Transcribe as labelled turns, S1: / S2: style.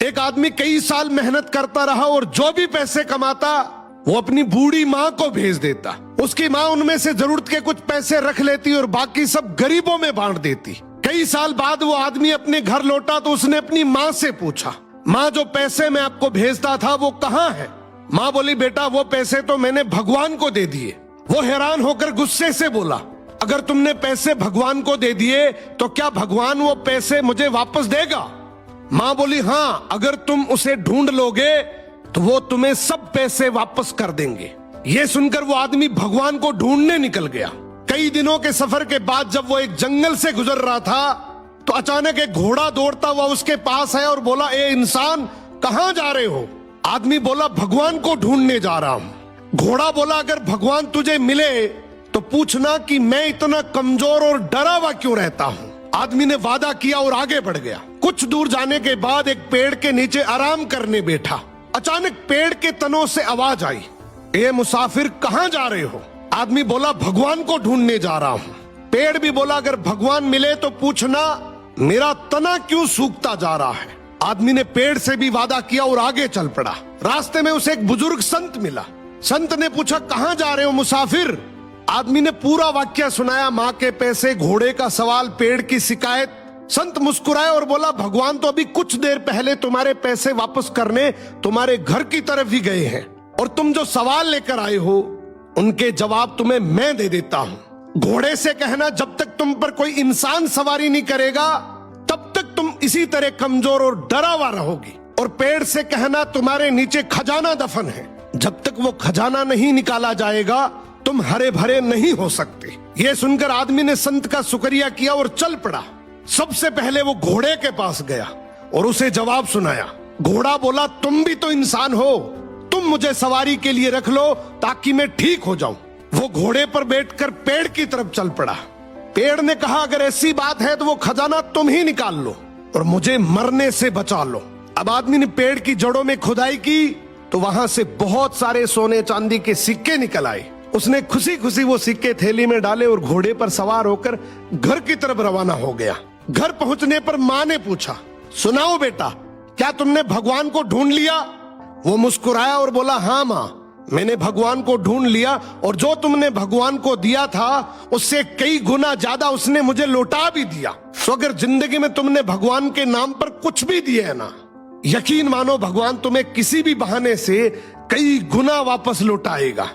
S1: एक आदमी कई साल मेहनत करता रहा और जो भी पैसे कमाता वो अपनी बूढ़ी माँ को भेज देता। उसकी माँ उनमें से जरूरत के कुछ पैसे रख लेती और बाकी सब गरीबों में बांट देती। कई साल बाद वो आदमी अपने घर लौटा तो उसने अपनी माँ से पूछा, माँ जो पैसे मैं आपको भेजता था वो कहाँ है? माँ बोली, बेटा वो पैसे तो मैंने भगवान को दे दिए। वो हैरान होकर गुस्से से बोला, अगर तुमने पैसे भगवान को दे दिए तो क्या भगवान वो पैसे मुझे वापस देगा? माँ बोली, हाँ, अगर तुम उसे ढूंढ लोगे तो वो तुम्हें सब पैसे वापस कर देंगे। ये सुनकर वो आदमी भगवान को ढूंढने निकल गया। कई दिनों के सफर के बाद जब वो एक जंगल से गुजर रहा था तो अचानक एक घोड़ा दौड़ता हुआ उसके पास आया और बोला, ए इंसान, कहाँ जा रहे हो? आदमी बोला, भगवान को ढूंढने जा रहा हूं। घोड़ा बोला, अगर भगवान तुझे मिले तो पूछना कि मैं इतना कमजोर और डरा हुआ क्यों रहता हूँ। आदमी ने वादा किया और आगे बढ़ गया। कुछ दूर जाने के बाद एक पेड़ के नीचे आराम करने बैठा। अचानक पेड़ के तनों से आवाज आई, ए मुसाफिर, कहाँ जा रहे हो? आदमी बोला, भगवान को ढूंढने जा रहा हूँ। पेड़ भी बोला, अगर भगवान मिले तो पूछना मेरा तना क्यों सूखता जा रहा है। आदमी ने पेड़ से भी वादा किया और आगे चल पड़ा। रास्ते में उसे एक बुजुर्ग संत मिला। संत ने पूछा, कहाँ जा रहे हो मुसाफिर? आदमी ने पूरा वाक्य सुनाया, माँ के पैसे, घोड़े का सवाल, पेड़ की शिकायत। संत मुस्कुराए और बोला, भगवान तो अभी कुछ देर पहले तुम्हारे पैसे वापस करने तुम्हारे घर की तरफ ही गए हैं और तुम जो सवाल लेकर आए हो उनके जवाब तुम्हें मैं दे देता हूँ। घोड़े से कहना, जब तक तुम पर कोई इंसान सवारी नहीं करेगा तब तक तुम इसी तरह कमजोर और डरा हुआ रहोगी। और पेड़ से कहना, तुम्हारे नीचे खजाना दफन है, जब तक वो खजाना नहीं निकाला जाएगा तुम हरे भरे नहीं हो सकते। ये सुनकर आदमी ने संत का शुक्रिया किया और चल पड़ा। सबसे पहले वो घोड़े के पास गया और उसे जवाब सुनाया। घोड़ा बोला, तुम भी तो इंसान हो, तुम मुझे सवारी के लिए रख लो ताकि मैं ठीक हो जाऊं। वो घोड़े पर बैठकर पेड़ की तरफ चल पड़ा। पेड़ ने कहा, अगर ऐसी बात है तो वो खजाना तुम ही निकाल लो और मुझे मरने से बचा लो। अब आदमी ने पेड़ की जड़ों में खुदाई की तो वहां से बहुत सारे सोने चांदी के सिक्के निकल आए। उसने खुशी खुशी वो सिक्के थैली में डाले और घोड़े पर सवार होकर घर की तरफ रवाना हो गया। घर पहुंचने पर माँ ने पूछा, सुनाओ बेटा, क्या तुमने भगवान को ढूंढ लिया? वो मुस्कुराया और बोला, हाँ माँ, मैंने भगवान को ढूंढ लिया और जो तुमने भगवान को दिया था उससे कई गुना ज्यादा उसने मुझे लौटा भी दिया। तो अगर जिंदगी में तुमने भगवान के नाम पर कुछ भी दिया है ना, यकीन मानो भगवान तुम्हें किसी भी बहाने से कई गुना वापस लौटाएगा।